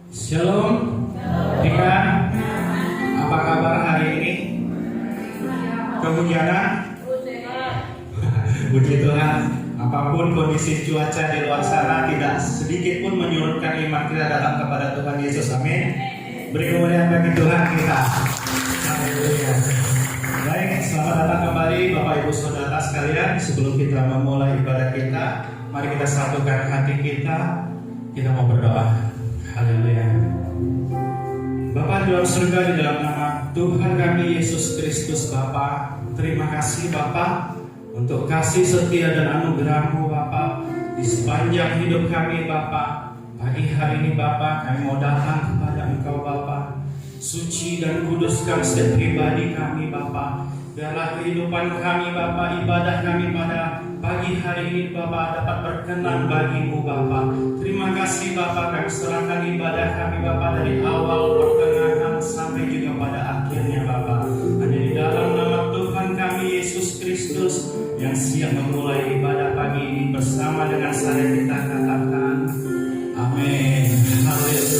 Shalom, Dika. Apa kabar hari ini? Kehujanan? Puji Tuhan. Apapun kondisi cuaca di luar sana, tidak sedikit pun menyurutkan iman kita datang kepada Tuhan Yesus. Amin. Beri kemuliaan bagi Tuhan kita. Haleluya. Baik, selamat datang kembali Bapak Ibu Saudara sekalian. Sebelum kita memulai ibadah kita, mari kita satukan hati kita. Kita mau berdoa. Haleluya. Bapa di dalam surga, di dalam nama Tuhan kami Yesus Kristus Bapa, terima kasih Bapa untuk kasih setia dan anugerah-Mu Bapa di sepanjang hidup kami Bapa. Pagi hari ini Bapa, kami mau datang kepada Engkau Bapa. Suci dan kuduskan setiap pribadi kami Bapa. Biarlah kehidupan kami Bapa, ibadah kami pada pagi hari ini Bapa dapat berkenan bagi-Mu Bapa. Terima kasih Bapa, kami serahkan ibadah kami Bapa dari awal, pertengahan sampai juga pada akhirnya Bapa. Hanya di dalam nama Tuhan kami Yesus Kristus yang siap memulai ibadah pagi ini bersama dengan saya, kita katakan amin. Haleluya.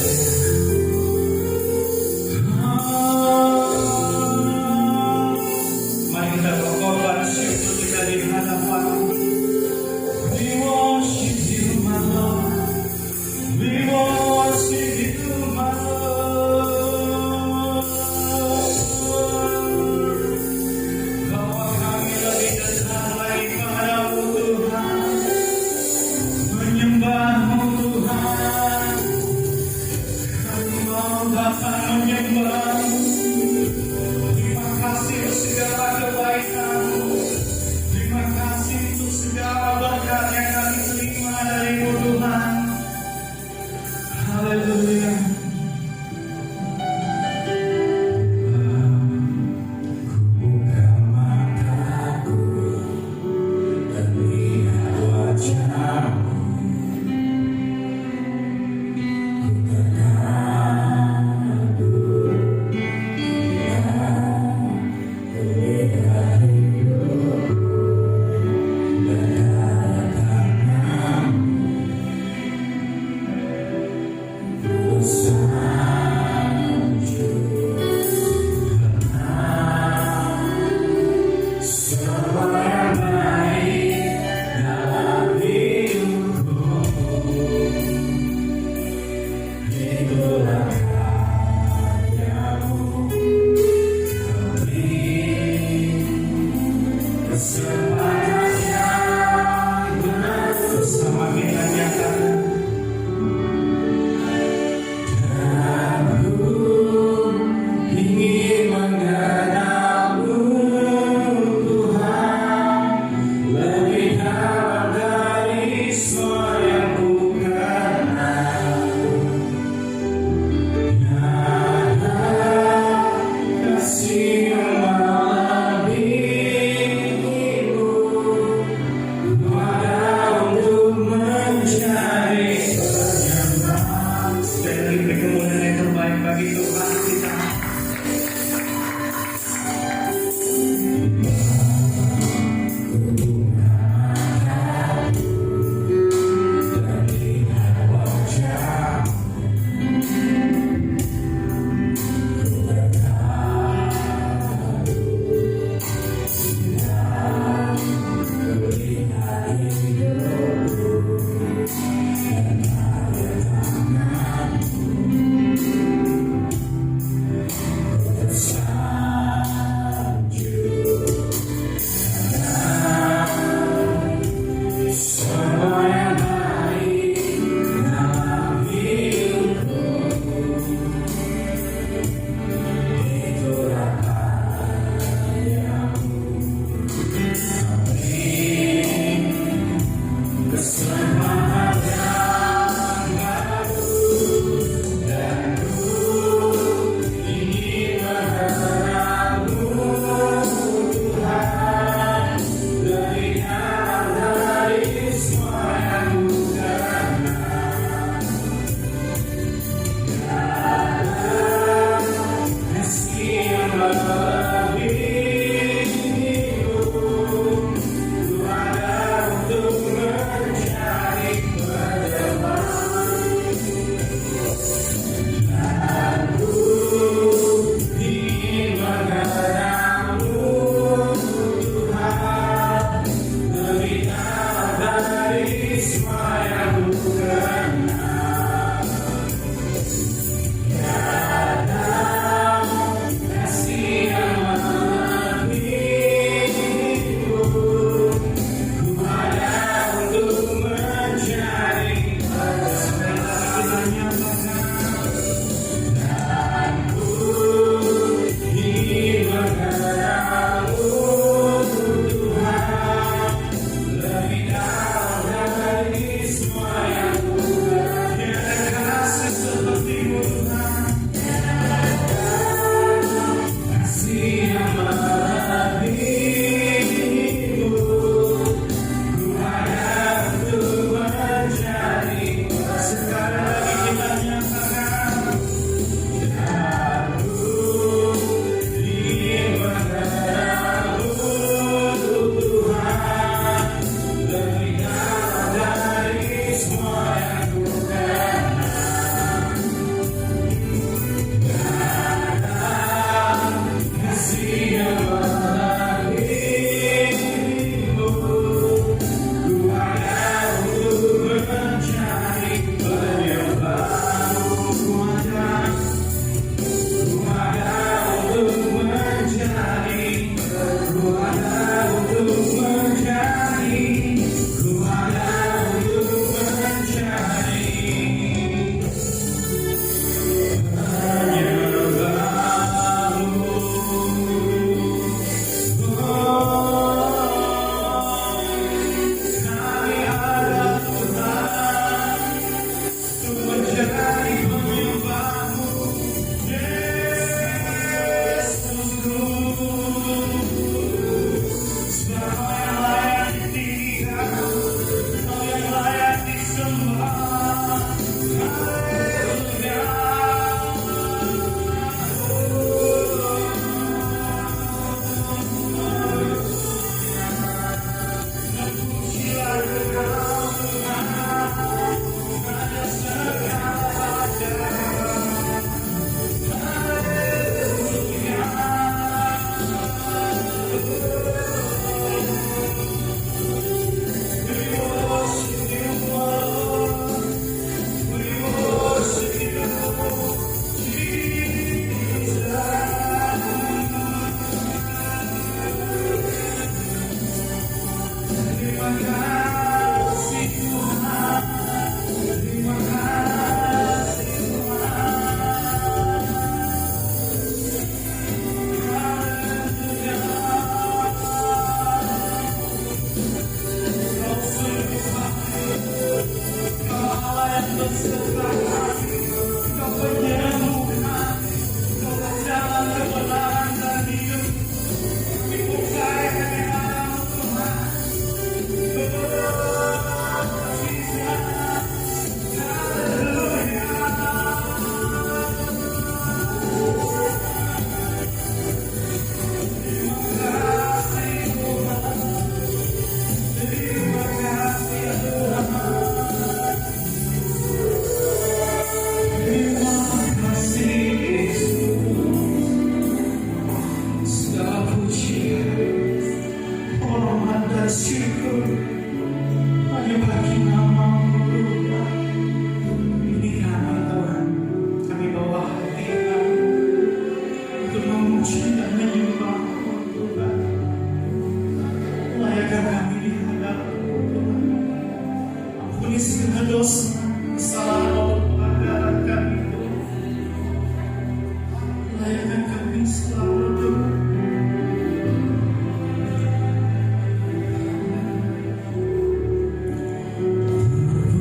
Layakan kami selalu.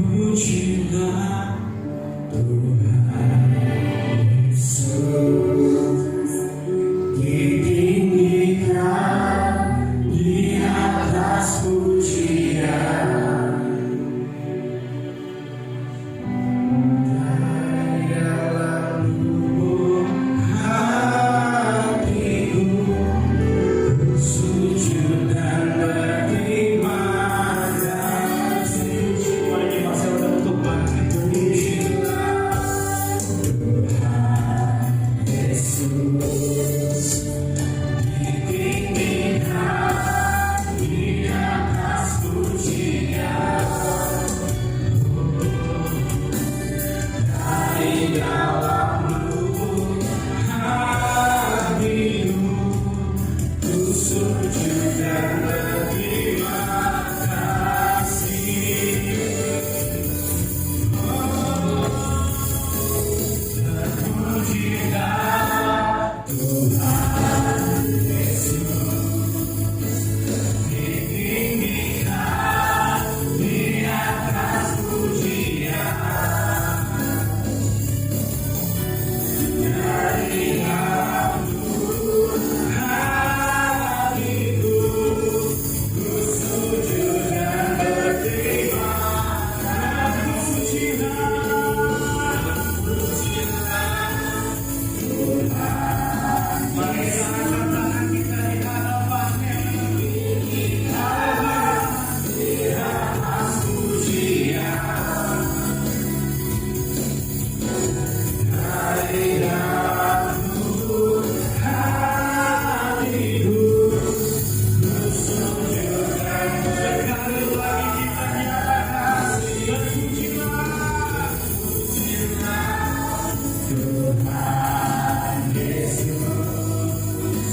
Pujilah Tuhan Yesus, ditinggikan di atas pujian. Dalam lubuk hatiku, sujud dan berterima kasih. Mari kita udah untuk bangkit. Pujilah Tuhan Yesus, ditinggikan di atas pujian. Dari dalam lubuk hatiku, ku sujud dan berterima kasih. Terpujilah Tuhan Yesus, ditinggikan di atas pujian. Dari dalam lubuk hatiku, ku sujud dan berterima kasih. Mari angkat tangan kita di hadapan-Nya. Di atas pujian. Dari dalam lubuk hatiku, ku sujud dan sekali lagi kita nyatakan berpujilah Tuhan Yesus,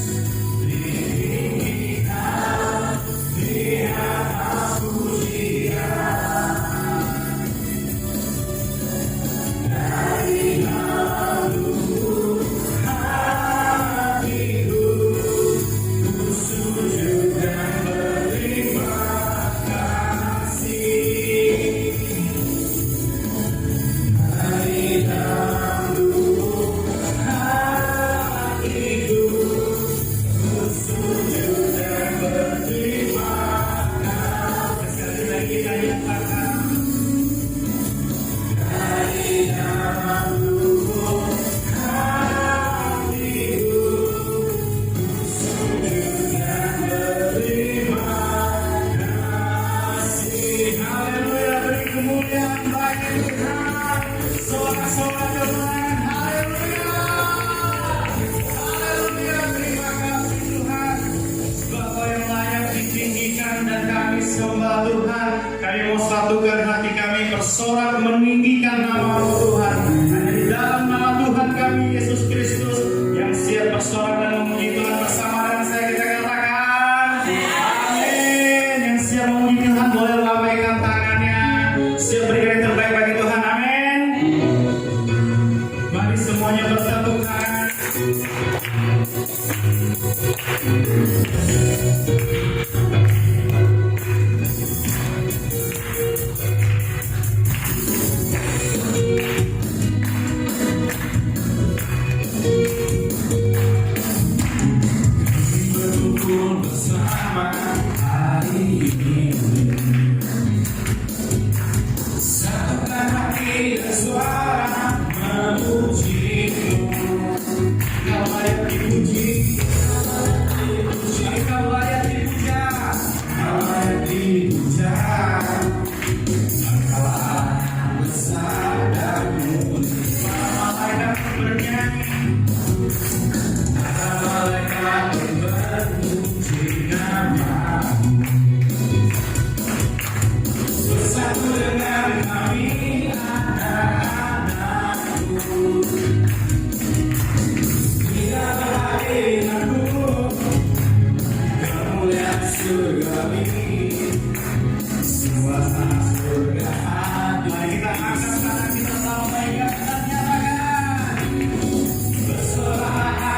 ditinggikan di atas pujian. Dari dalam lubuk hatiku, ku sujud dan berterima kasih. Dari dalam lubuk hatiku, ku sujud dan berterima kasih. Sekali lagi kita nyatakan. Dari dalam lubuk hatiku, ku sujud dan berterima kasih. Haleluya, beri kemuliaan bagi Tuhan. Sorak-sorak Tuhan. Haleluya. Haleluya, terima kasih Tuhan. Bapa yang layak ditinggikan dan kami sembah Tuhan. Kami mau satukan hati kami bersorak meninggikan nama-Mu Tuhan. Hanya di dalam nama Tuhan kami Yesus Kristus yang siap bersorak dan memuji Tuhan bersama dengan saya, kita katakan amin. Yang siap memuji Tuhan boleh lambaikan tangannya. Siap berikan yang terbaik bagi Tuhan. Amin. Mari semuanya bersatukan. Berkumpul bersama hari ini, satukan hati dan suara memuji-Mu. Kau layak dipuji, Kau layak dipuja, Kau layak dipuja. Engkau besar dan mulia. Para malaikat bernyanyi, para malaikat memuji nama-Mu. Bersatu dengan kami anak-anak-Mu, kita berhadiratmu, kemuliaan surgawi, suasana surga hati. Mari kita angkat tangan kita lambaikan dan nyatakan bersorak.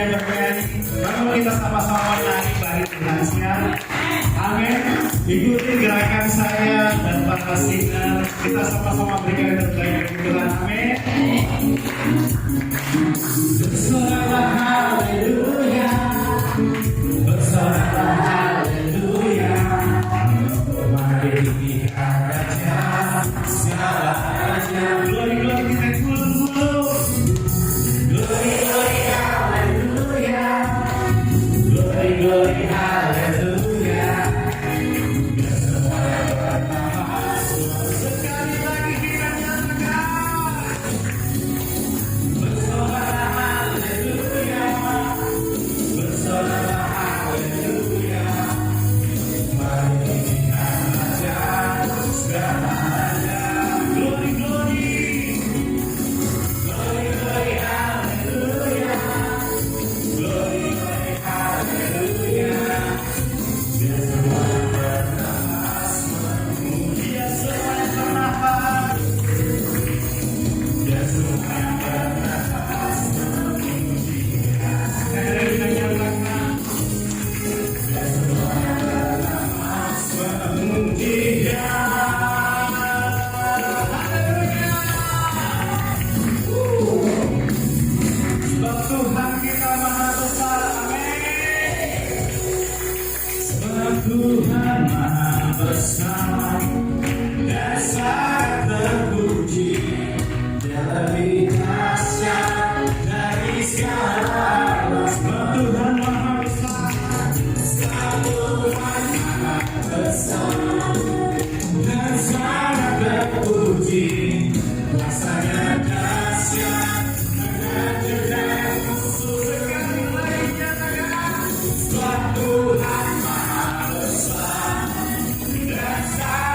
hanya bernyanyi, namun kita sama-sama menyanyi bagi Tuhannya. Amin. Ikuti gerakan saya dan para singer. Kita sama-sama berikan yang terbaik bagi Tuhan. Amin. Bersoraklah haleluya, bersoraklah haleluya. Mari lihat Raja segala raja. Glory glory kita dulu. Glory glory haleluya, glory glory haleluya. Biar semua yang bernafas sekali lagi kita nyatakan. Bersoraklah haleluya, bersoraklah haleluya. Mari lihat Raja segala raja. Glory glory, glory glory haleluya, glory glory haleluya. Biar semua yang bernafas memuji, biar semua yang bernafas, biar semua yang bernafas memuji. Sekali kita nyatakan, biar semua yang bernafas memuji Dia. Sebab Tuhan kita maha besar. Amin. Sebab Tuhan maha besar dan sangat terpuji. Dia lebih dahsyat dari segala Allah. Sebab Tuhan maha besar, sebab Tuhan maha besar dan sangat terpuji. Kuasanya dahsyat mengajarkan musuh. Sekali lagi nyatakan, sebab Tuhan maha besar dan sangat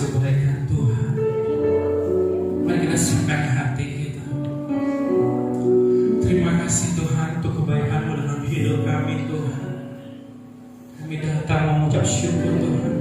kebaikan Tuhan. Mari kita siapkan hati kita. Terima kasih Tuhan untuk kebaikan-Mu dalam hidup kami Tuhan. Kami datang mengucap syukur Tuhan.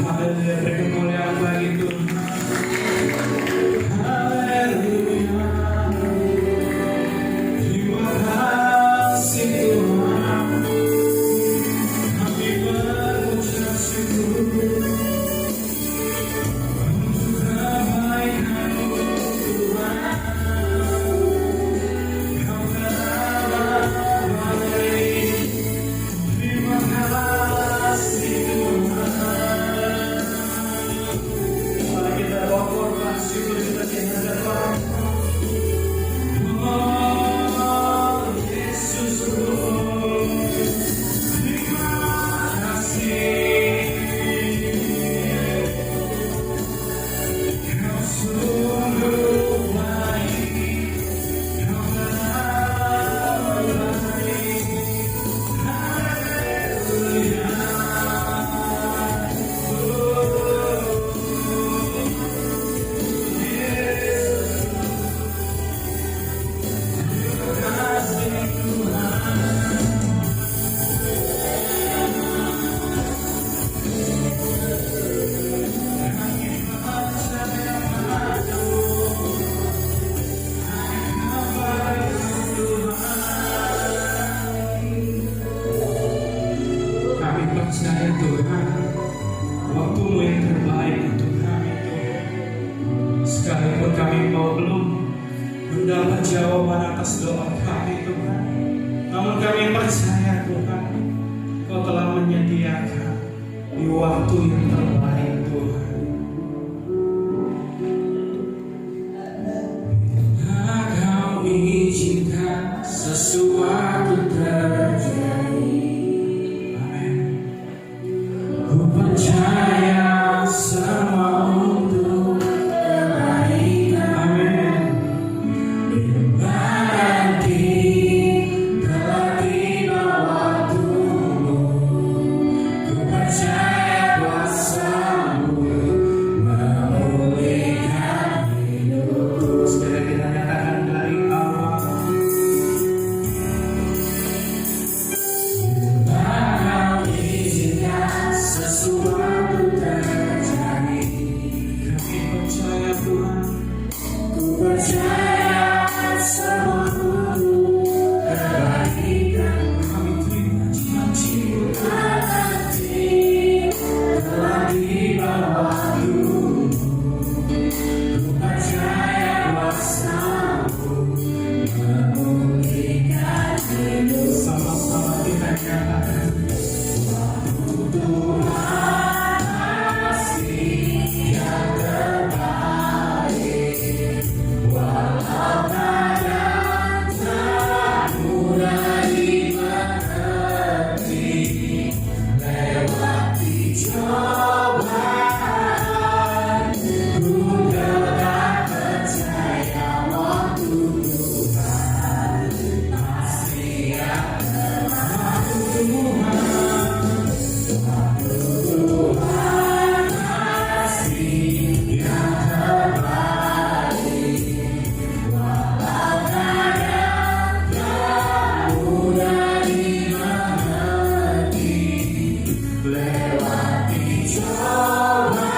Haleluya, beri kemuliaan bagi Tuhan. Haleluya. Terima kasih Tuhan. Kami berucap syukur untuk kebaikan-Mu Tuhan. Kau telah baik. Terima kasih Tuhan. Mari kita lakukan syukur kita di hadapan Oh Yesusku. Terima kasih. Kau sungguh baik. Kau telah baik. Haleluya. Kami percaya Tuhan, waktu-Mu yang terbaik untuk kami Tuhan. Sekalipun kami belum mendapat jawaban atas doa kami Tuhan, namun kami percaya Tuhan, Kau telah menyediakan di waktu yang terbaik Tuhan. Kau izinkan sesuatu terjadi. Amin. Ku percaya semua untuk kebaikan. Amin. Berarti telah tiba waktu-Mu. Ku percaya kuasa-Mu memulihkan hidup. Sekali kita nyatakan dari awal. Kau izinkan sesuatu terjadi. Kami percaya Tuhan. Ku percaya semua untuk kebaikan. Kami terima janji-Mu. Berarti telah tiba waktu-Mu. Ku percaya kuasa-Mu memulihkan hidup. Sama-sama kita nyatakan. Tuhan kasih yang terbaik. Walau kadang tak mudah dimengerti, lewati cobaan, ku tetap percaya waktu Tuhan pasti akan Tuhan kasih yang terbaik. Walau kadang tak mudah dimengerti, lewati cobaan,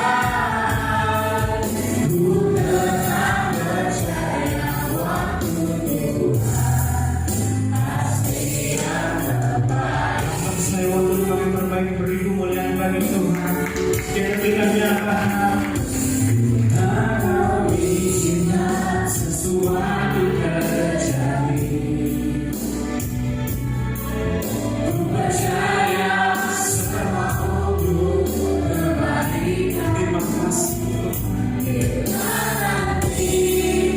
ku tetap percaya waktu Tuhan pasti yang terbaik. Saya waktu kami perbaiki beri kemuliaan bagi Tuhan. Kita berikan nyatakan. Kau izinkan sesuatu terjadi. Ku percaya semua untuk kebaikan. Terima kasih Tuhan. Nanti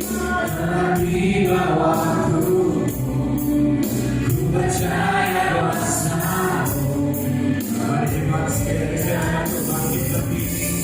telah tiba waktu-Mu. Ku percaya kuasa-Mu. Mari kita sekali lagi bangkit berdiri.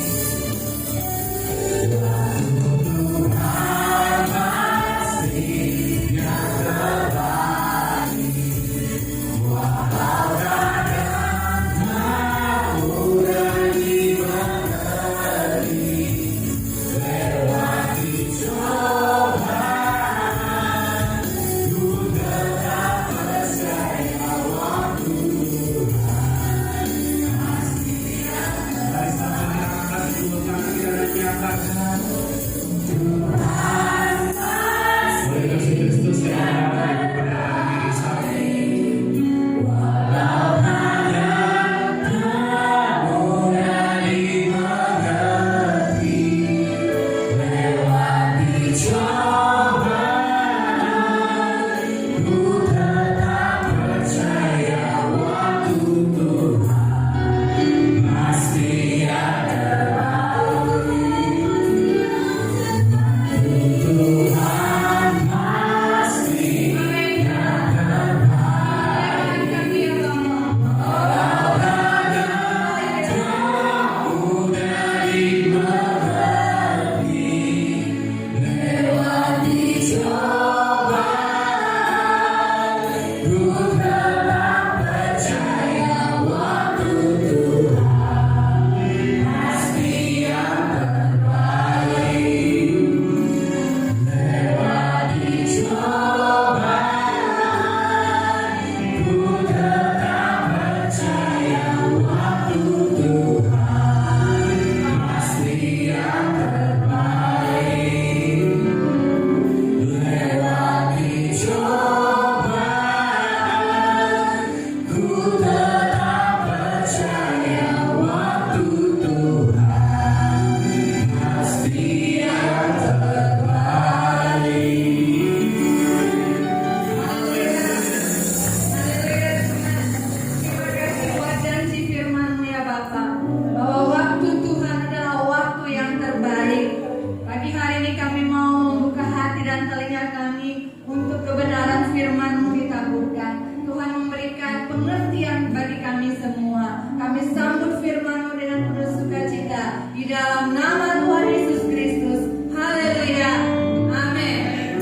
Di dalam nama Tuhan Yesus Kristus. Haleluya. Amin.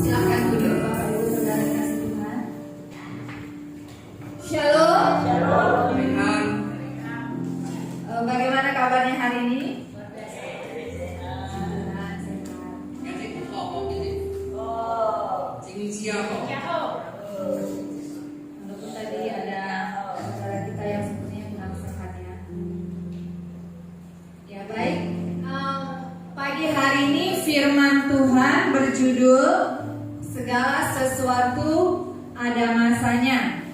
Silakan duduk Bapak Ibu Saudara kasih Tuhan. Shalom. Bagaimana kabarnya hari ini? Walaupun tadi ada saudara kita yang sepertinya kurang sehat ya. Ya baik. Pagi hari ini firman Tuhan berjudul segala sesuatu ada masanya.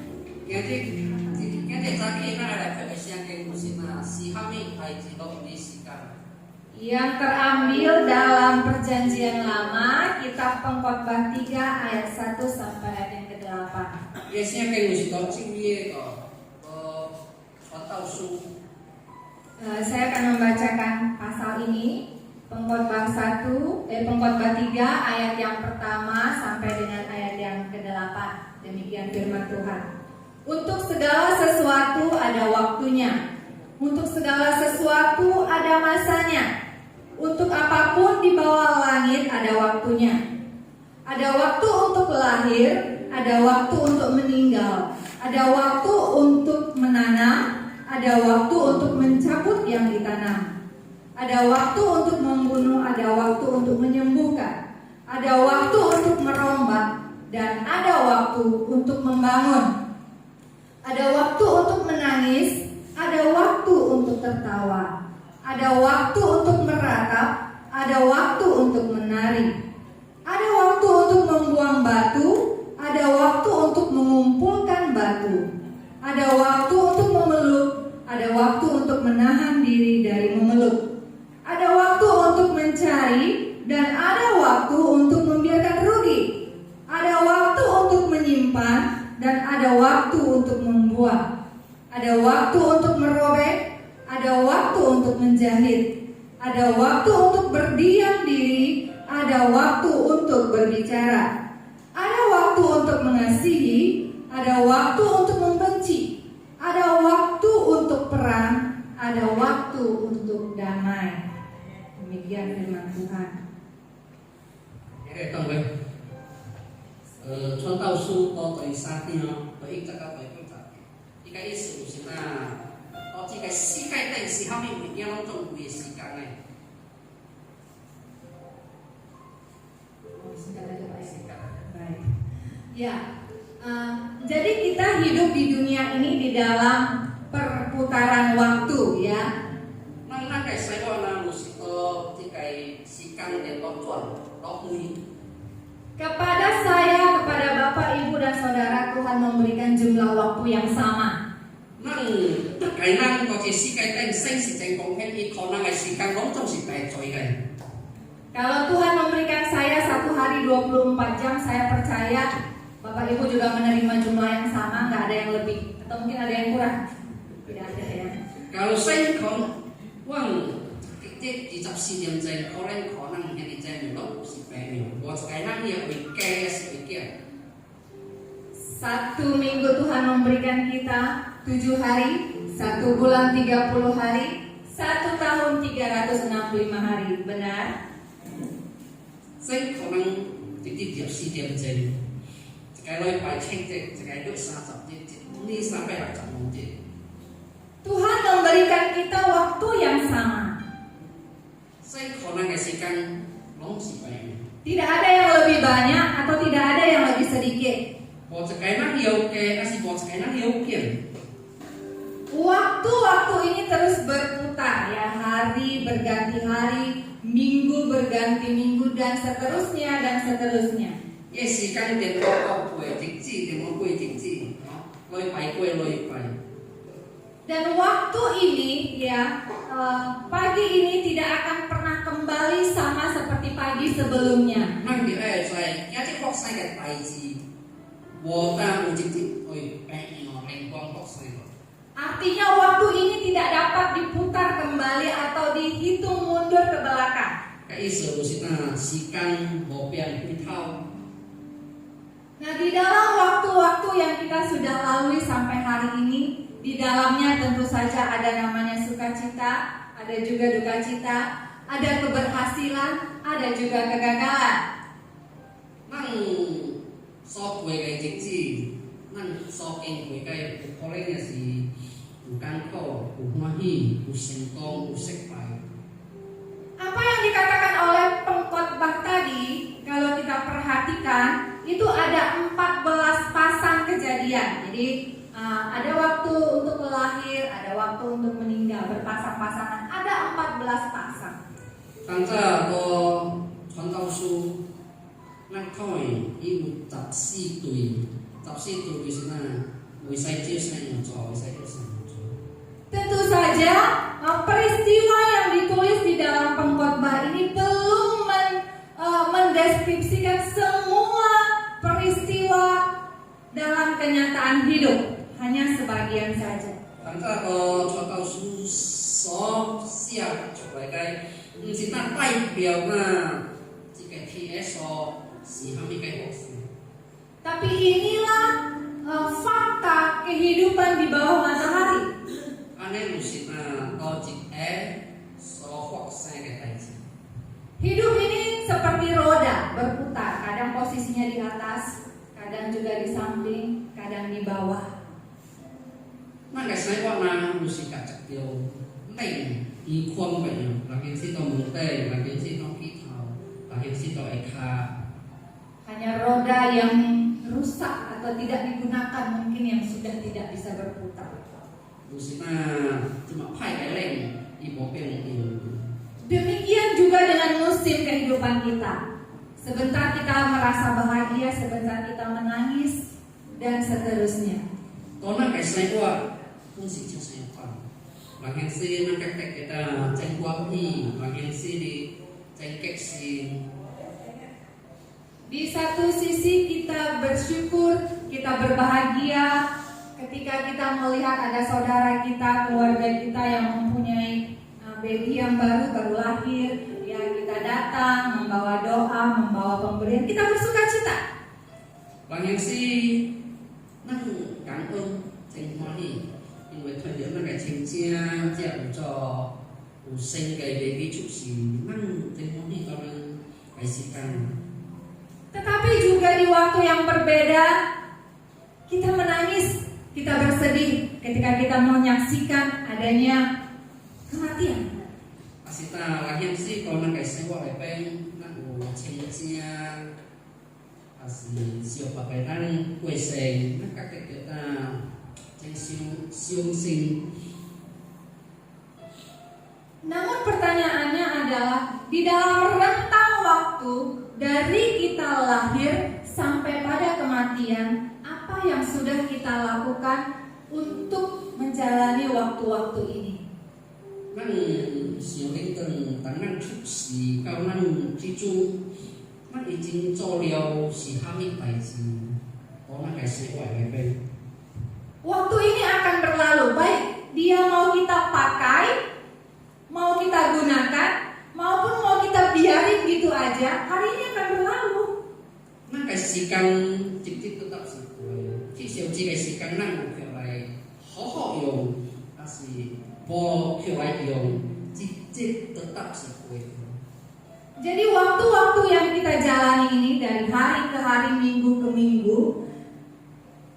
Yang terambil dalam perjanjian lama, kitab Pengkhotbah 3 ayat 1 sampai ayat yang ke-8. Saya akan membacakan pasal ini, Pengkhotbah 3 ayat yang pertama sampai dengan ayat yang ke-8. Demikian firman Tuhan. Untuk segala sesuatu ada waktunya. Untuk segala sesuatu ada masanya. Untuk apapun di bawah langit ada waktunya. Ada waktu untuk lahir, ada waktu untuk meninggal, ada waktu untuk menanam, ada waktu untuk mencabut yang ditanam. Ada waktu untuk membunuh, ada waktu untuk menyembuhkan. Ada waktu untuk merombak dan ada waktu untuk membangun. Ada waktu untuk menangis, ada waktu untuk tertawa. Ada waktu untuk meratap, ada waktu untuk menari. Ada waktu untuk membuang batu, ada waktu untuk mengumpulkan batu. Ada waktu untuk memeluk, ada waktu untuk menahan diri dari memeluk. Ada waktu untuk mencari dan ada waktu untuk membiarkan rugi. Ada waktu untuk menyimpan dan ada waktu untuk membuang. Ada waktu untuk merobek, ada waktu untuk menjahit, ada waktu untuk berdiam diri, ada waktu untuk berbicara, ada waktu untuk mengasihi, ada waktu untuk membenci, ada waktu untuk perang, ada waktu untuk damai. Demikian firman Tuhan. 傳道書到第3章第1節到第9節，伊個意思就是這個世界頂是啥物物件攏總有伊個時間的。Baik. Ya, jadi kita hidup di dunia ini di dalam perputaran waktu ya. 咱個生活呢，就是這個時間嘅流轉流回。 Kepada saya, kepada Bapak, Ibu, dan Saudara, Tuhan memberikan jumlah waktu yang sama. Kalau Tuhan memberikan saya satu hari 24 jam, saya percaya Bapak Ibu juga menerima jumlah yang sama, nggak ada yang lebih, atau mungkin ada yang kurang. Tidak ada ya. Kalau saya uang di tapsi yang saya orang yang di saya belum supaya buat sekarang dia berkaya sedikit. 1 minggu Tuhan memberikan kita 7 hari, 1 bulan 30 hari, 1 tahun 365 hari, benar? Saya orang di tapsi yang saya sekarang baca cek sekarang itu 30 ini sampai 60 menit. Tuhan memberikan kita waktu yang sama. Tidak ada yang lebih banyak atau tidak ada yang lebih sedikit. Waktu-waktu ini terus berputar ya, hari berganti hari, minggu berganti minggu dan seterusnya dan seterusnya. Dan waktu ini ya, pagi ini tidak akan pernah kembali sama seperti pagi sebelumnya. Artinya waktu ini tidak dapat diputar kembali atau dihitung mundur ke belakang. Nah, di dalam waktu-waktu yang kita sudah lalui sampai hari ini, di dalamnya tentu saja ada namanya sukacita, ada juga duka cita, ada keberhasilan, ada juga kegagalan. Nang so kue cái chính trị, nang so kinh kue cái có lẽ là gì, bukan kau, hoa hi, thành công, thất bại. Apa yang dikatakan oleh pengkhotbah tadi, kalau kita perhatikan, itu ada 14 pasang kejadian. Jadi ada waktu untuk lahir, ada waktu untuk meninggal, berpasang-pasangan, ada 14 pasang. Tanta có传道书，那coi yêu 14 tuổi是那为谁接生有做，为谁接生有做。 Tentu saja peristiwa yang ditulis di dalam pengkhotbah ini belum mendeskripsikan semua peristiwa dalam kenyataan hidup, hanya sebagian saja. Tanta có传道书所写出来嘅，唔是那代表那这个 TS 是虾米嘅学事。 Tapi inilah fakta kehidupan di bawah matahari. 安尼就是多一个所发生嘅代志。 Hidup ini seperti roda berputar, kadang posisinya di atas, kadang juga di samping, kadang di bawah. 咱嘅生活呢，就是甲一条链依宽嘅样，人件是到门底，人件是到起头，人件是到下骹。 Hanya roda yang rusak atau tidak digunakan mungkin yang sudah tidak bisa berputar. 就是cuma 派嘅链，伊无变用。 Demikian juga dengan musim kehidupan kita. Sebentar kita merasa bahagia, sebentar kita menangis, dan seterusnya. 當咱嘅生活本是真生活，人件是咱嘅kita真歡喜，人件是你真激心。 Di satu sisi kita bersyukur, kita berbahagia ketika kita melihat ada saudara kita, keluarga kita yang mempunyai baby yang baru lahir, ya kita datang membawa doa, membawa pemberian, kita bersuka cita. 人件是咱感恩真歡喜，因為睇到咱嘅親戚只有做有生嘅 baby 出世，咱真歡喜當然係時間。 Tetapi juga di waktu yang berbeda, kita menangis, kita bersedih ketika kita menyaksikan adanya kematian. Asita lagi sih kalau nang kayak sewa lepeng nang cincin asli siapa pakai nang kue seng nang kakek kita siung sing. Namun pertanyaannya adalah di dalam rentang waktu dari kita lahir sampai pada kematian, apa yang sudah kita lakukan untuk menjalani waktu-waktu ini? 咱想你当咱出世到咱之中，咱已经做了是虾米代志？我咱该生活来变。 Waktu ini akan berlalu, baik dia mau kita pakai, mau kita gunakan, maupun mau kita biarin gitu aja, hari ini akan berlalu. 咱该时间直接都搭是过，至少这个时间咱有起来好好用，但是无起来用，直接都搭是过。 Jadi waktu-waktu yang kita jalani ini dari hari ke hari, minggu ke minggu,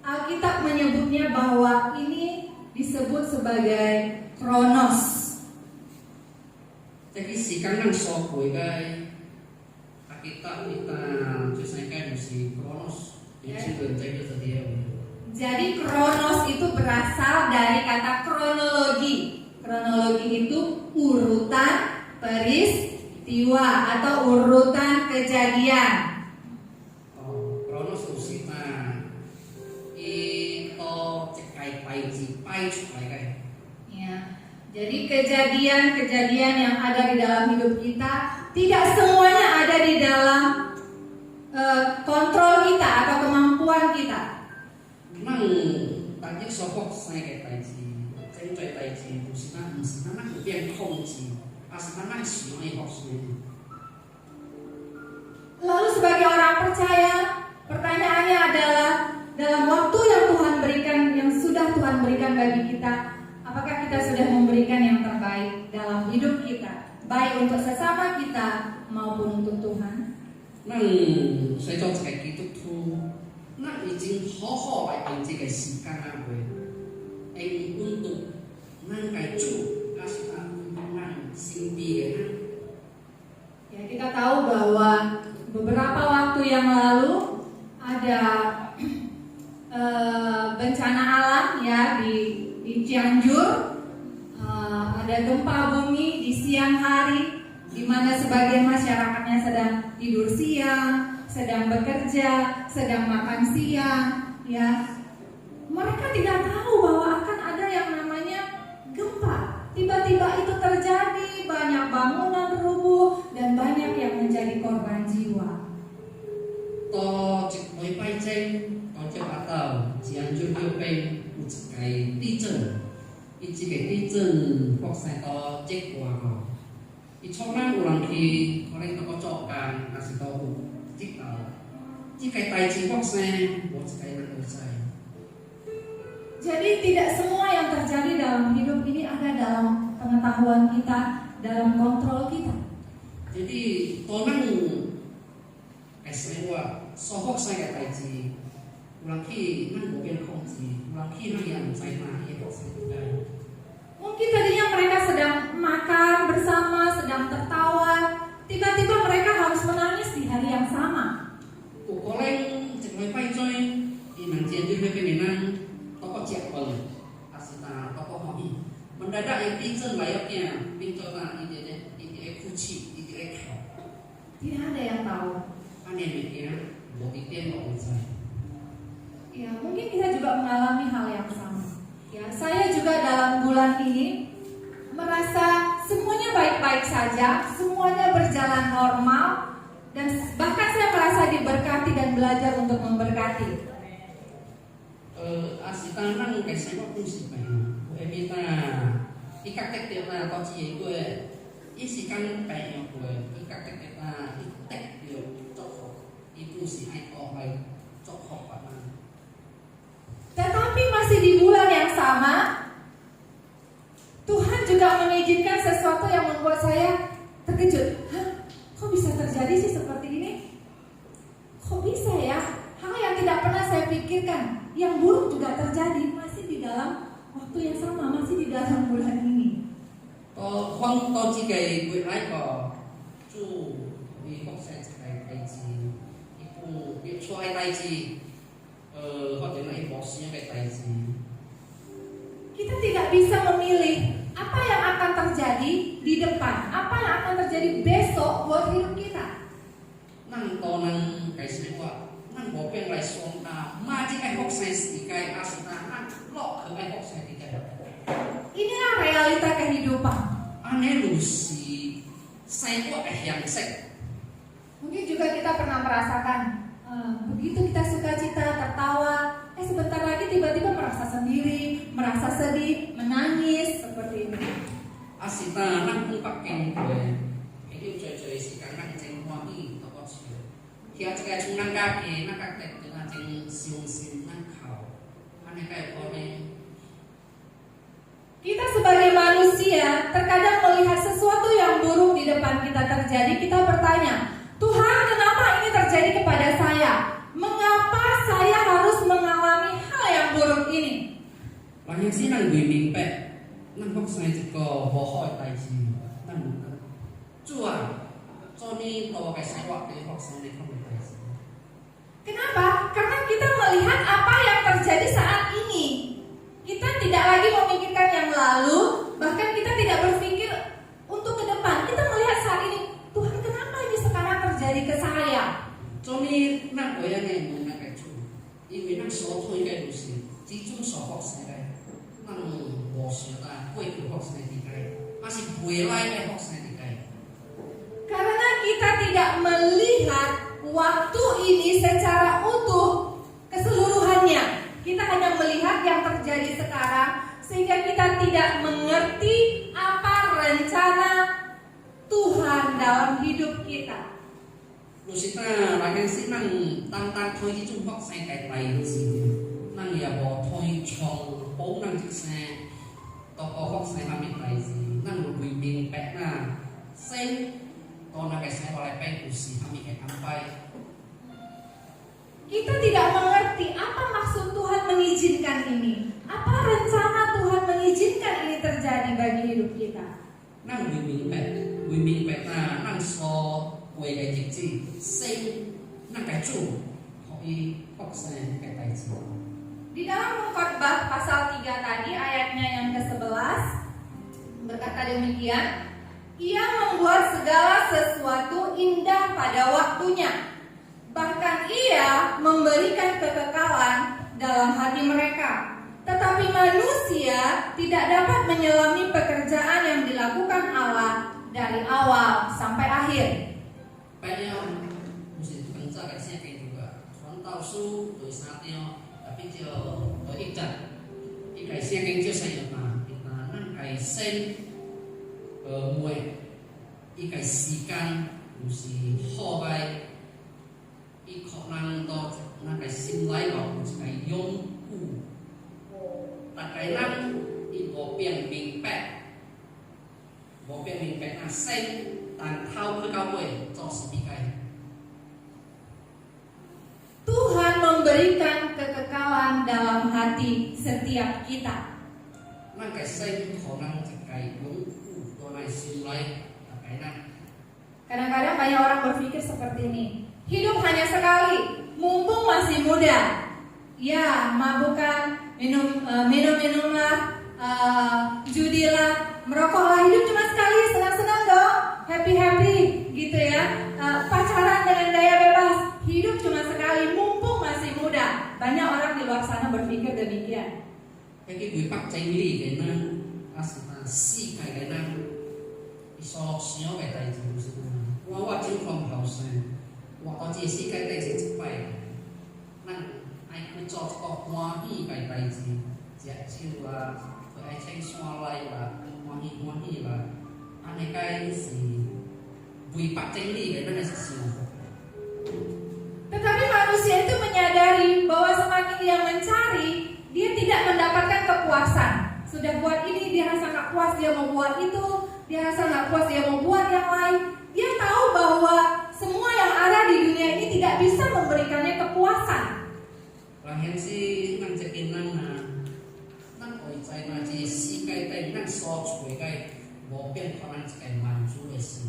Alkitab menyebutnya bahwa ini disebut sebagai kronos. Jadi sikan nang sokoy kay kita justru kay si kronos yang sudah jadi tadi. Jadi kronos itu berasal dari kata kronologi. Kronologi itu urutan peristiwa atau urutan kejadian. Kronos usita itu cekai pai kay. Ya. Jadi kejadian-kejadian yang ada di dalam hidup kita tidak semuanya ada di dalam kontrol kita atau kemampuan kita. 咱但係所發生嘅代志，整在代志，唔是咱有變控制，而是咱想要發生。 Lalu sebagai orang percaya, pertanyaannya adalah dalam waktu yang Tuhan berikan, yang sudah Tuhan berikan bagi kita, Apakah kita sudah memberikan yang terbaik dalam hidup kita, baik untuk sesama kita maupun untuk Tuhan? 咱随做一个基督徒，咱已經好好來用這個時間啊，會untuk 咱該主，還是咱身邊嘅人。 Ya, kita tahu bahwa beberapa waktu yang lalu ada bencana alam ya di Cianjur, ada gempa bumi di siang hari, di mana sebagian masyarakatnya sedang tidur siang, sedang bekerja, sedang makan siang, ya. Mereka tidak tahu bahwa akan ada yang namanya gempa. Tiba-tiba itu terjadi, banyak bangunan rubuh dan banyak yang menjadi korban jiwa. 到一禮拜前，到這巴島cianjur嗰邊有一個地震，伊這個地震發生到這外個。 伊創咱有人去可能到個做工，還是到有跌倒，這個代志發生，無一個人會知。 Jadi tidak semua yang terjadi dalam hidup ini ada dalam pengetahuan kita, dalam kontrol kita. Jadi,當咱嘅生活所發生嘅代志，有人去咱無免控制，有人去咱也唔知哪會發生點解。 Mungkin tadinya mereka sedang makan bersama, sedang tertawa, tiba-tiba mereka harus menangis di hari yang sama. 有可能一個禮拜前，伊人cianjur嗰邊咱到個食飯，還是哪到個歡喜。mendadak yang地震layaknya pintu na ini kunci ini ekor. Tidak ada yang tahu. Aneh mikir, mau tipen mau usai. Ya, mungkin kita juga mengalami hal yang sama. Ya, saya juga dalam bulan ini merasa semuanya baik-baik saja, semuanya berjalan normal, dan bahkan saya merasa diberkati dan belajar untuk memberkati. Asita nang cái sinh hoạt cũng sĩ bệnh, bởi vì ta cái các cách tiệm là có chỉ của ít sĩ căn bệnh của cái các cách tiệm là ít tách điều cho họ, ít cũng sĩ hay có hay cho họ bạn. Tetapi masih di bulan yang sama, Tuhan juga mengizinkan sesuatu yang membuat saya terkejut. Hah, kok bisa terjadi sih seperti ini? Kok bisa ya? Hal yang tidak pernah saya pikirkan, yang buruk juga terjadi masih di dalam waktu yang sama, masih di dalam bulan ini. Không to chỉ cái người ai có chủ vì học sinh cái gì, ibu biết cho ai cái gì, hoặc者là ibu sih cái gì. Kita tidak bisa memilih apa yang akan terjadi di depan, apa yang akan terjadi besok buat hidup kita. Nang to nang cái sinh hoạt, nang bộ bên lại xuống ta, mà chỉ cái học sinh thì cái asita nang lọ ke cái học sinh thì cái. Inilah realita kehidupan. Aneh lusi, saya kok yang sek. Mungkin juga kita pernah merasakan begitu kita sukacita, tertawa, sebentar lagi tiba-tiba merasa sendiri, merasa sedih, menangis seperti ini. Asita nang pun pakai gue, ini cuy si karena ceng wangi atau sih. Dia cakap cuma nang kaki, nang kakek dengan ceng siung nang kau. Aneh kayak orang. Kita sebagai manusia terkadang melihat sesuatu yang buruk di depan kita terjadi, kita bertanya, Tuhan, kenapa ini terjadi kepada saya? Mengapa saya harus mengalami hal yang buruk ini? Banyak sih nang gue mimpi, nang kok saya juga bohong tai sih, nang cuan, Johnny tahu kayak saya waktu kok saya kok tai sih. Kenapa? Karena kita melihat apa yang terjadi saat ini. Kita tidak lagi memikirkan yang lalu, bahkan kita tidak berpikir untuk ke depan. Kita melihat saat ini, Tuhan, kenapa ini sekarang terjadi ke saya? Johnny nang gue yang nggak kayak cuy, ini nang soal tuh kayak lusi, cium soal saya, nang bos ya, kue kue saya dikai, masih kue lain saya dikai. Karena kita tidak melihat waktu ini secara utuh keseluruhannya. Kita hanya melihat yang terjadi sekarang, sehingga kita tidak mengerti apa rencana Tuhan dalam hidup kita. Lusita lagi sih nang tang thôi Trung Quốc saya kayak lain sih, nang ya bawa thôi chong, bau nang juga saya tokoh saya hamid laisi nang lebih mingpek na sen tona kayak saya oleh pengusi hamid kayak ampai. Kita tidak mengerti apa maksud Tuhan mengizinkan ini. Apa rencana Tuhan mengizinkan ini terjadi bagi hidup kita. Nang mingpek na nang so kue kayak jiji sen nang kayak cu koi kok saya kayak taiji. Di dalam Pengkhotbah pasal 3 tadi ayatnya yang ke-11 berkata demikian, Ia membuat segala sesuatu indah pada waktunya. Bahkan Ia memberikan kekekalan dalam hati mereka. Tetapi manusia tidak dapat menyelami pekerjaan yang dilakukan Allah dari awal sampai akhir. Banyak mesti kerja kayak saya kayak juga. Orang tahu su tulisnya tapi dia ikat. Ikat saya kayak dia saya kita nang kayak sen muai. Ikat sikan mesti hobai. Ikut nang to nang kayak sim lai kok mesti kayak yong ku. Tak kayak nang ibu piang mingpek. Bo piang mingpek nang sen tan tahu ke kau做 speaker. Tuhan memberikan kekekalan dalam hati setiap kita. Nang kayak sen orang kayak yong ku to nang sim lai tak kayak nang. Kadang-kadang banyak orang berpikir seperti ini. Hidup hanya sekali, mumpung masih muda. Ya, mabukan, minum-minumlah, judilah, merokoklah. Hidup cuma sekali, senang-senang dong, happy-happy, gitu ya. Pacaran dengan gaya bebas. Hidup cuma sekali, mumpung masih muda. Banyak orang di luar sana berpikir demikian. Cái buổi bắt chạy đi cái năng si cái năng so xíu cái tay chỉ làว่าจิ้งความเผาใส่ว่าตอนที่สิcái tay chỉไปนั่นไอ้คือจอดก็ว่าที่ไก่ไตจีจะชื่อว่าไอ้ใช้ชัวร์ไรล่ะว่าที่ล่ะอันนี้ไก่สิบุยปักใจดีกันนั่นคือสิ่ง Tetapi manusia itu menyadari bahwa semakin dia mencari, dia tidak mendapatkan kepuasan. Sudah buat ini, dia rasa gak puas, dia mau buat itu. Dia rasa gak puas, dia mau buat yang lain. Dia tahu bahwa semua yang ada di dunia ini tidak bisa memberikannya kepuasan. Lahir si nang cekin nang oi cai na ji si kai tai nang so cui kai bo pian koran cekai manju esi.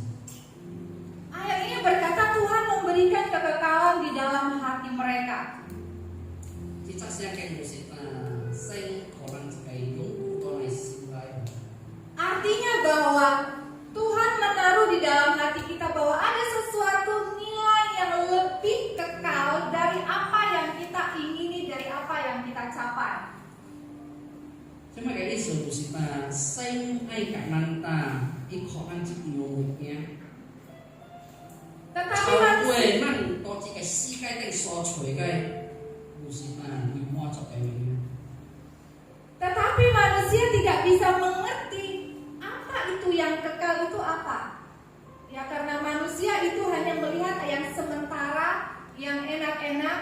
Ayat ini berkata Tuhan memberikan kekekalan di dalam hati mereka. Cicak sia kai musik sen koran cekai yung to nai si lai. Artinya bahwa Tuhan menaruh di dalam hati kita bahwa ada sesuatu nilai yang lebih kekal dari apa yang kita ingini, dari apa yang kita capai. Cuma kayak ini solusi ta sen ai kak nanta ikut anjing nyomuknya. Tetapi Kalau manusia, gue nang to cikai si kai tai so cui kai musik wi mo cok kai ini. tetapi manusia tidak bisa mengerti apa itu yang kekal itu apa. Ya karena manusia itu hanya melihat yang sementara, yang enak-enak,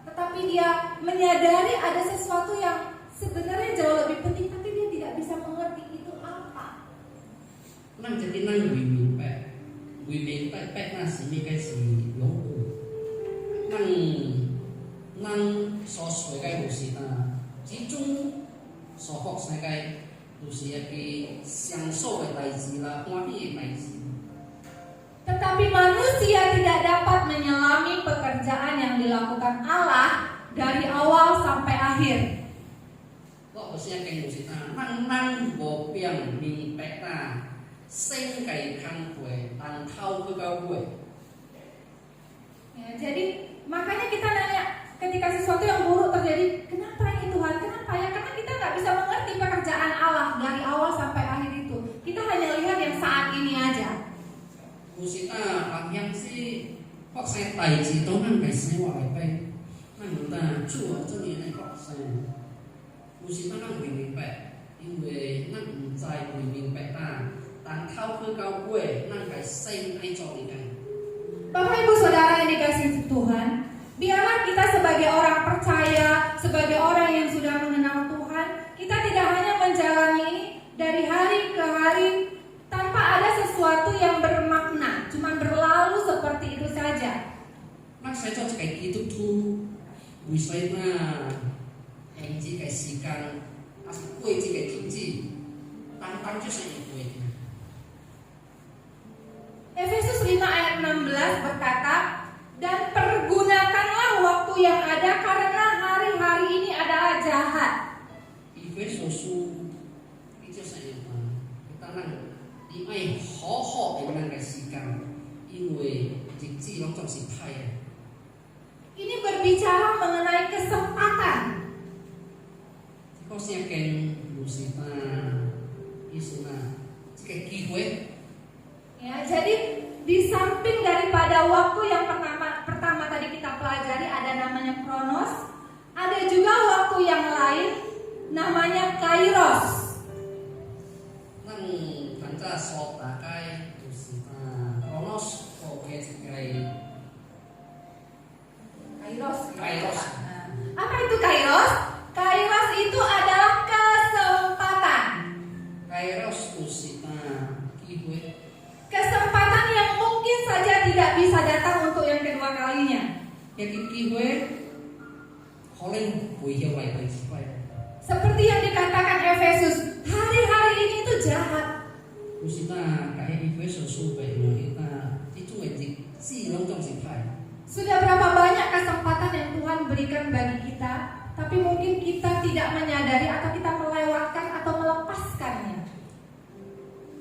tetapi dia menyadari ada sesuatu yang sebenarnya jauh lebih penting, tapi dia tidak bisa mengerti itu apa. Nang jadi nang wi mingpek pek nasi mi kai si yong ku. Nang so sui kai musik ta. Chỉ chung so học sai kai musik cái 享受的代志啦，欢喜的代志。 Tetapi manusia tidak dapat menyelami pekerjaan yang dilakukan Allah dari awal sampai akhir. Kok bisa kayak musik nang bo piang mingpek ta. Sen kai kang kue, tan tahu ke kau kue. Ya, jadi makanya kita nanya ketika sesuatu yang buruk terjadi, kenapa ini Tuhan? Kenapa ya? Karena kita nggak bisa mengerti pekerjaan Allah dari awal sampai akhir itu. Kita hanya lihat yang saat ini aja. Musik yang si kok saya tai chi to nang kai sai wa ai pai. Nang ta chua cho ni nai kok sai. Musik nang mingpek, 因为咱唔知mingpek ta. Tan tahu ke kau kue, nang kai sen ai cho ni kan. Bapak Ibu Saudara yang dikasihi Tuhan, biarlah kita sebagai orang percaya, sebagai orang yang sudah mengenal Tuhan, kita tidak hanya menjalani ini, dari hari ke hari tanpa ada sesuatu yang bermakna, cuma berlalu seperti itu saja. Nak saya cocok kayak gitu tuh, misalnya yang jika sikan, asal kue jika kimchi, tantang juga saya kue. Efesus 5 ayat 16 berkata, dan pergunakanlah waktu yang ada karena hari-hari ini adalah jahat. Efesus itu saya kita nang di ai ho dengan kesikan, inwe jiksi long si pai. Ini berbicara mengenai kesempatan. Kau siapkan musita, isuna, jika kihwe. Ya, jadi di samping daripada waktu yang pertama tadi kita pelajari ada namanya kronos, ada juga waktu yang lain namanya kairos. Nang kanca sok takai musita, kronos oke cikai. Kairos. Apa itu kairos? Kairos itu adalah kesempatan. Kairos musita, kihwe. Kesempatan yang mungkin saja tidak bisa datang untuk yang kedua kalinya. Yang kihwe, holen kue hiu lai lai sipai. Seperti yang dikatakan Efesus, hari-hari ini itu jahat. Musita kayak Efesus supaya kita itu wajib si long si pai. Sudah berapa banyak kesempatan yang Tuhan berikan bagi kita, tapi mungkin kita tidak menyadari atau kita melewatkan atau melepaskannya.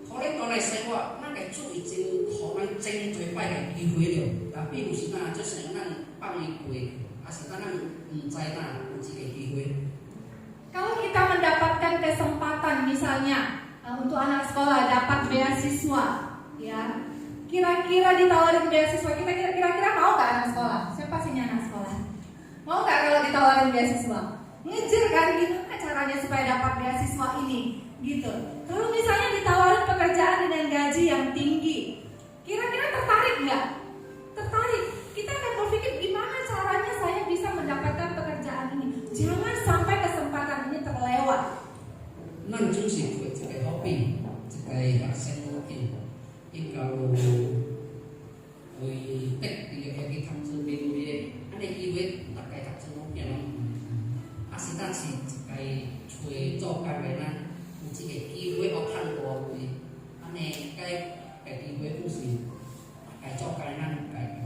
Holen kalau saya buat, nak kecu izin holen ceng kue pai kayak kihwe dia. Tapi musita aja saya nang pangi kue, asal nang China jika kihwe. Kalau kita mendapatkan kesempatan misalnya untuk anak sekolah dapat beasiswa, ya kira-kira ditawarin beasiswa, kita kira-kira mau nggak anak sekolah? Siapa sih anak sekolah? Mau nggak kalau ditawarin beasiswa? Ngejar kan gimana caranya supaya dapat beasiswa ini, gitu. Kalau misalnya ditawarin pekerjaan dengan gaji yang tinggi, kira-kira tertarik nggak? Tertarik. Kita akan berpikir gimana caranya saya bisa mendapatkan pekerjaan ini. Jangan sampai kesempatan ini terlewat. Nang chung si kue cikai hobi, cikai aksen mungkin. Kalau tek tiga kaki tamsu biru dia, ada kihwe tak kayak tamsu mungkin. Asita si cikai kue cokar benan, cikai kihwe okan tua kue. Aneh kayak kihwe usi, kayak cokar nan kayak.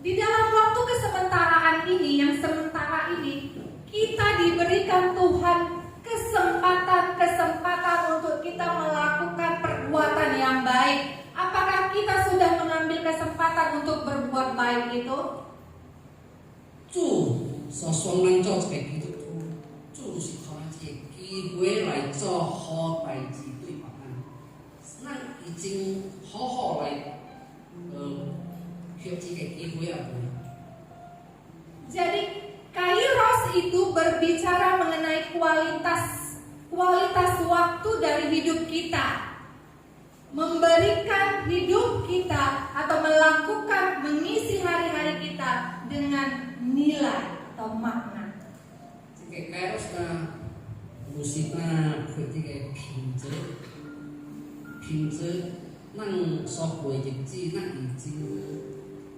Di dalam waktu kesementaraan ini, yang sementara ini, kita diberikan Tuhan kesempatan untuk kita melakukan perbuatan yang baik. Apakah kita sudah mengambil kesempatan untuk berbuat baik itu? Sesuatu yang cocok kayak gitu tuh, si kawan ceki gue lai cocok hot bai ji tui pakan. Senang izin hot lai, hidup kayak gue apa? Jadi kairos itu berbicara mengenai kualitas waktu dari hidup kita. Memberikan hidup kita atau mengisi hari-hari kita dengan nilai atau makna. Kayak kairos na musibah ketika pinje nang sok gue jadi nang izin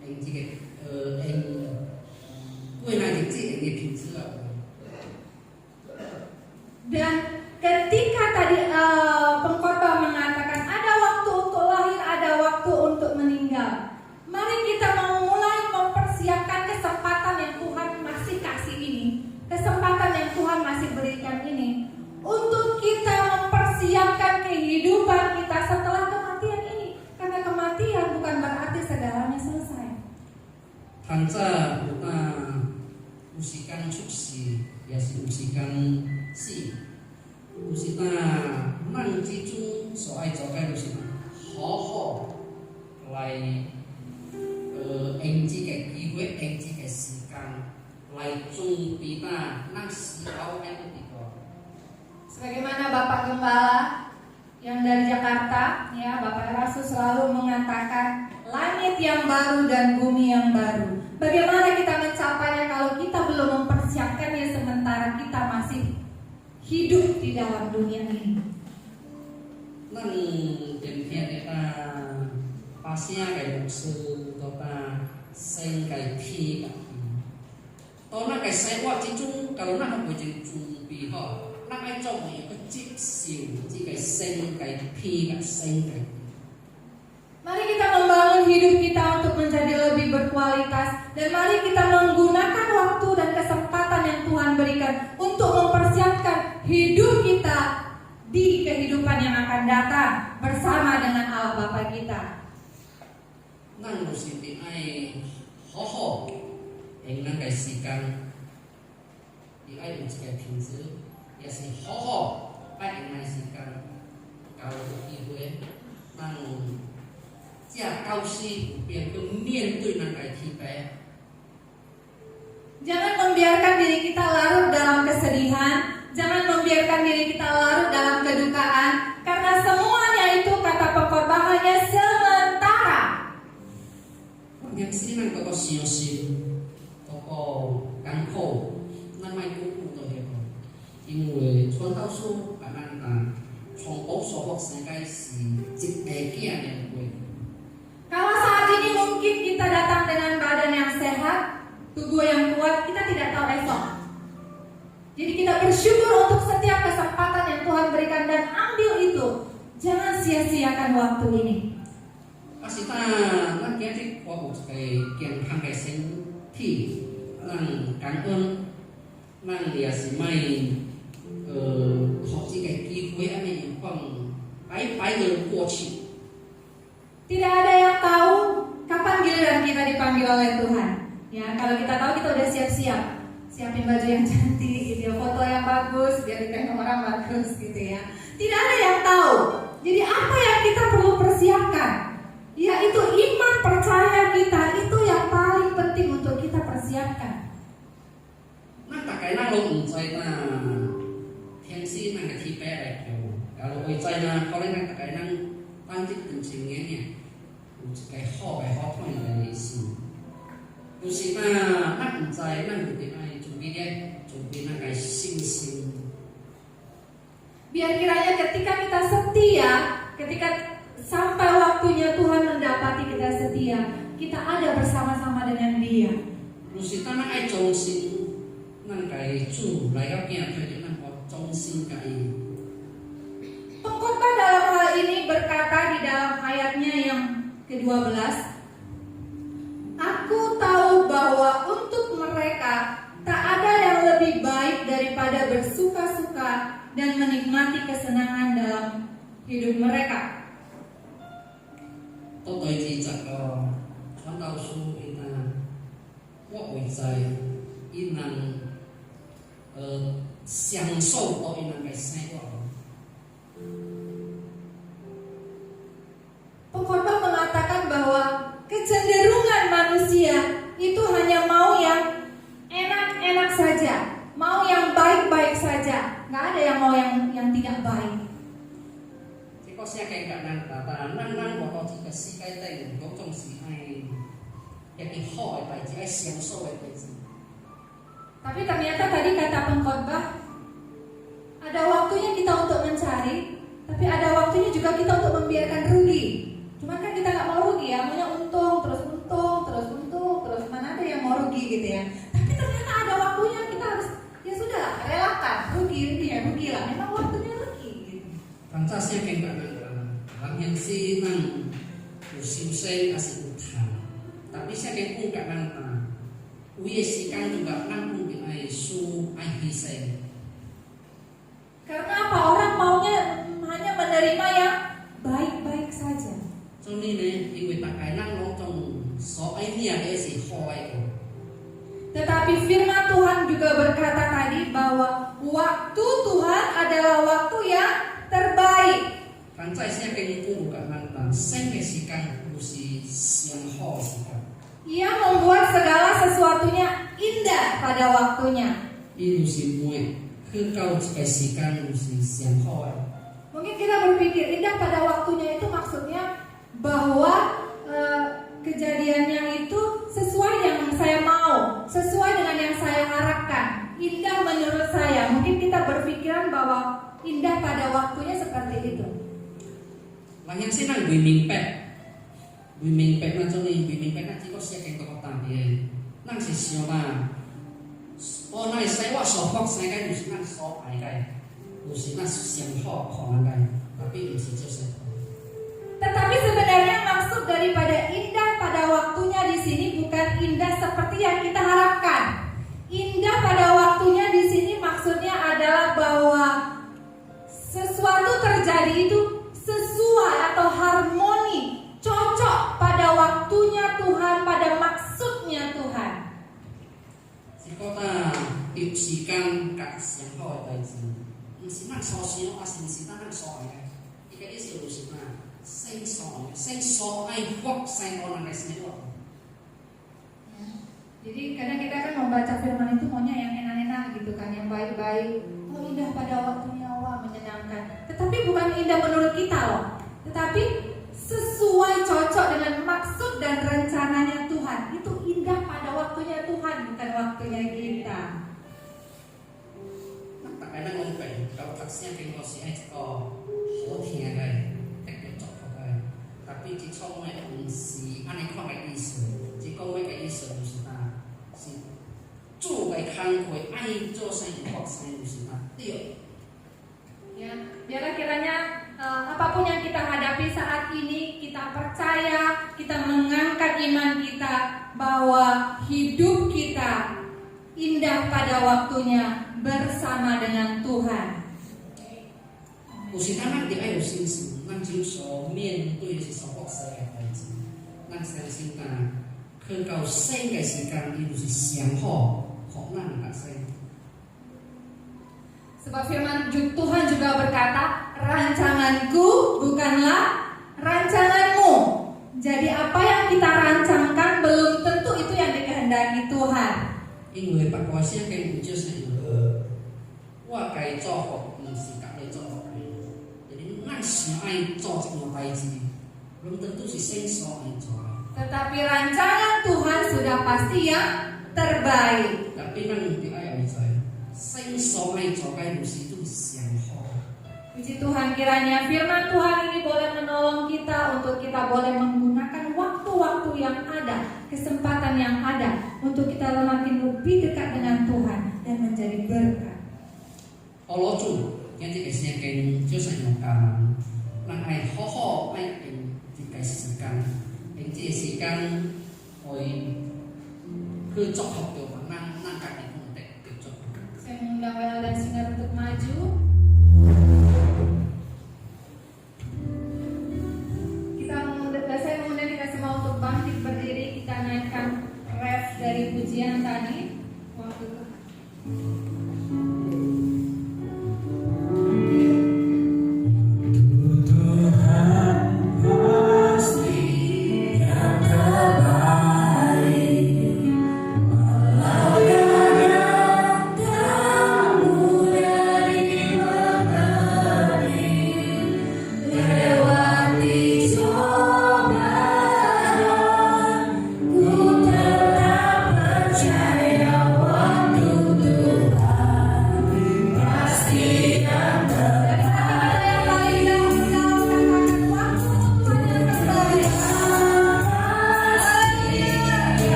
yang jika yang gue nang jadi yang pinje apa? Dan ketika tadi pengkhotbah mengatakan ada waktu untuk lahir, ada waktu untuk meninggal. Mari kita memulai mempersiapkan kesempatan yang Tuhan masih kasih ini, kesempatan yang Tuhan masih berikan ini, untuk kita mempersiapkan kehidupan kita setelah kematian ini. Karena kematian bukan berarti segalanya selesai. Tanpa kita musikan suksi, ya si musikan si musita nang cicu soai cokai musita ho lai engji kayak gue engji kayak sikan lai cung pita nang si au itu tiga. Sebagaimana Bapak Gembala yang dari Jakarta, ya Bapak Rasul selalu mengatakan langit yang baru dan bumi yang baru. Bagaimana kita mencapainya kalau kita belum mempersiapkannya sementara kita masih hidup di dalam dunia ini? nang tiền thiện để ta ba xe cái mục sư đó ta sinh cái thi cả đó là cái sai qua chính chúng kalau nak học về chúng bị họ nak ai trong một cái chip xỉu chỉ cái sinh cái thi cái sinh cái Mari kita membangun hidup kita untuk menjadi lebih berkualitas dan mari kita menggunakan waktu dan kesempatan yang Tuhan berikan untuk mempersiapkan hidup kita di kehidupan yang akan datang bersama dengan Allah Bapa kita. năng một sự bị ai khó khổ anh năng cái gì căn thì ai cũng sẽ平时也是好好爱爱是căn高的机会năng价高息变更面对那个提白。 Jangan membiarkan diri kita larut dalam kesedihan, jangan membiarkan diri kita larut dalam kedukaan, karena semuanya itu kata pengkhotbah hanya sementara. Yang sini nang kau sia-sia, kau gangko, nang mai kau tu dia kau. 因为传道书把咱从保守学生开始，一个件的会。 Kalau saat ini mungkin kita datang dengan badan yang sehat, tubuh yang kuat, kita tidak tahu esok. Jadi kita bersyukur untuk setiap kesempatan yang Tuhan berikan dan ambil itu. Jangan sia-siakan waktu ini. 但是咱今日我有一个健康的身体，咱感恩，咱也是卖靠这个机会安尼放白白的过去。 Tidak ada yang tahu kapan giliran kita dipanggil oleh Tuhan. Ya, kalau kita tahu kita udah siap-siap, siapin baju yang cantik, video foto yang bagus, biar ditengok orang bagus gitu ya. Tidak ada yang tahu. Jadi apa yang kita perlu persiapkan? Yaitu iman percaya kita itu yang paling penting untuk kita persiapkan. 那大概咱都唔知天时那个天白来叫，假如会知可能咱大概咱这段情缘呢。 有一个好嘅好看嘅事，就是咱唔知，咱就得爱准备咧，准备那个信心。 Biar kiranya ketika kita setia, ketika sampai waktunya Tuhan mendapati kita setia, kita ada bersama-sama dengan Dia. 就是咱爱忠心，咱个主来到行推着咱个忠心个伊。 Pengkhotbah dalam hal ini berkata di dalam ayatnya yang ke-12, aku tahu bahwa untuk mereka tak ada yang lebih baik daripada bersuka-suka dan menikmati kesenangan dalam hidup mereka. 到第20個傳道書，伊我會知，伊享受到伊個生活。 Pengkhotbah mengatakan bahwa kecenderungan manusia itu hanya mau yang enak-enak saja, mau yang baik-baik saja, nggak ada yang mau yang tidak baik. 這個世界甲咱活到這個世界頂，講總是愛一件好嘅代志，愛享受嘅代志。 Tapi ternyata tadi kata pengkhotbah, ada waktunya kita untuk mencari, tapi ada waktunya juga kita untuk membiarkan rugi. Cuman kan kita nggak mau rugi ya, maunya untung, terus mana ada yang mau rugi gitu ya. Tapi ternyata ada waktunya kita harus, ya sudah relakan, rugi lah, memang waktunya rugi gitu. 但這些經過咱現時咱有修身，也是有談，但係些經講甲咱有嘅時間juga咱唔必愛輸愛犧牲。 Karena apa? Orang maunya hanya menerima yang baik-baik saja. 所以呢，因為大概咱攏總所愛念嘅是好嘅。 Tetapi firman Tuhan juga berkata tadi bahwa waktu Tuhan adalah waktu yang terbaik. 但在些經講甲咱生嘅時間，就是上好嘅時間。 Ia membuat segala sesuatunya indah pada waktunya. 伊就是每去到一個時間，就是上好嘅。 Mungkin kita berpikir indah pada waktunya itu maksudnya bahwa kejadiannya itu sesuai yang saya mau, sesuai dengan yang saya harapkan, indah menurut saya. Mungkin kita berpikiran bahwa indah pada waktunya seperti itu. Bang yang sih nang Wiming Pek na cho nên Wiming Pek na chỉ có xe cảnh có tạm biệt nang si siêu mà ô này sai wa so phok sai cái du nang so ai cái du nang siang ho khong cái tapi du just Tetapi sebenarnya maksud daripada indah pada waktunya di sini bukan indah seperti yang kita harapkan. Indah pada waktunya di sini maksudnya adalah bahwa sesuatu terjadi itu sesuai atau harmoni, cocok pada waktunya Tuhan, pada maksudnya Tuhan. Si kota diusikan kat siang ho tai ji. Si nang so si no asin si nang so ai. Ika isi usikan. Sing so ai kok sai orang resmi kok. Jadi kadang kita kan membaca firman itu maunya yang enak-enak gitu kan, yang baik-baik. Oh indah pada waktunya, wah menyenangkan. Tetapi bukan indah menurut kita loh. Tetapi sesuai cocok dengan maksud dan rencananya Tuhan. Itu indah pada waktunya Tuhan, bukan waktunya kita. Tak ada ngomong kalau taksnya kengko si ai ko ho thiên cái tek chok cái. Tapi chỉ trong mấy cái gì anh ấy không cái ý思，chỉ có mấy cái ý思就是他是做个康会爱做生意学生就是他对。 Ya, biarlah kiranya apapun yang kita hadapi saat ini, kita percaya, kita mengangkat iman kita bahwa hidup kita indah pada waktunya bersama dengan Tuhan. 有时咱咱得爱有信心，咱就所面对是所发生的代志，咱相信咱去到生嘅时间，伊就是上好，好咱嘅生。 Sebab firman Tuhan juga berkata, rancanganku bukanlah rancanganmu. Jadi apa yang kita rancangkan belum tentu itu yang dikehendaki Tuhan. 因为白话圣经就是我该做好，唔是甲你做好嘅。jadi咱想爱做一件代志，belum tentu是先所爱做。 Tetapi rancangan Tuhan sudah pasti yang terbaik. tapi咱唔要爱做，先所爱做嘅就是都上好。 Puji Tuhan, kiranya firman Tuhan ini boleh menolong kita untuk kita boleh menggunakan waktu-waktu yang ada, kesempatan yang ada untuk kita makin lebih dekat dengan Tuhan dan menjadi berkat. 我攞住，今日嘅聖經就是用咁，咱係好好愛用呢個時間，用呢個時間去祝福到咱家己目的嘅祝福。 Saya mengundang Wela dan Sinar untuk maju. Saya mengundang kita semua untuk bangkit berdiri. Kita naikkan ref dari pujian tadi. Waktu itu. Ku tetap percaya waktu Tuhan.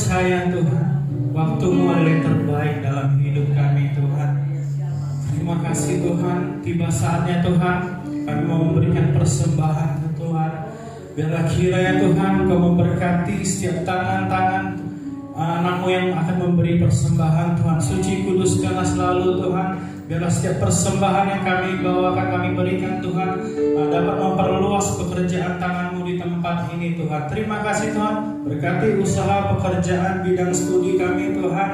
percaya Tuhan, waktu-Mu adalah yang terbaik dalam hidup kami Tuhan. Terima kasih Tuhan, tiba saatnya Tuhan kami mau memberikan persembahan Tuhan. Biarlah kiranya Tuhan Kau memberkati setiap tangan-tangan anak-Mu yang akan memberi persembahan Tuhan. Suci kuduskanlah selalu Tuhan. Biarlah setiap persembahan yang kami bawakan, kami berikan Tuhan, dapat memperluas pekerjaan tangan-Mu di tempat ini Tuhan. Terima kasih Tuhan, berkati usaha pekerjaan bidang studi kami Tuhan.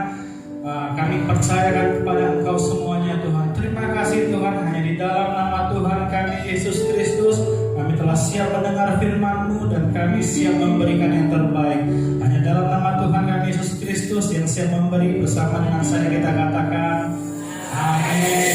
Kami percayakan kepada Engkau semuanya Tuhan. Terima kasih Tuhan, hanya di dalam nama Tuhan kami Yesus Kristus kami telah siap mendengar firman-Mu dan kami siap memberikan yang terbaik. Hanya dalam nama Tuhan kami Yesus Kristus yang siap memberi, bersama dengan saya kita katakan amin.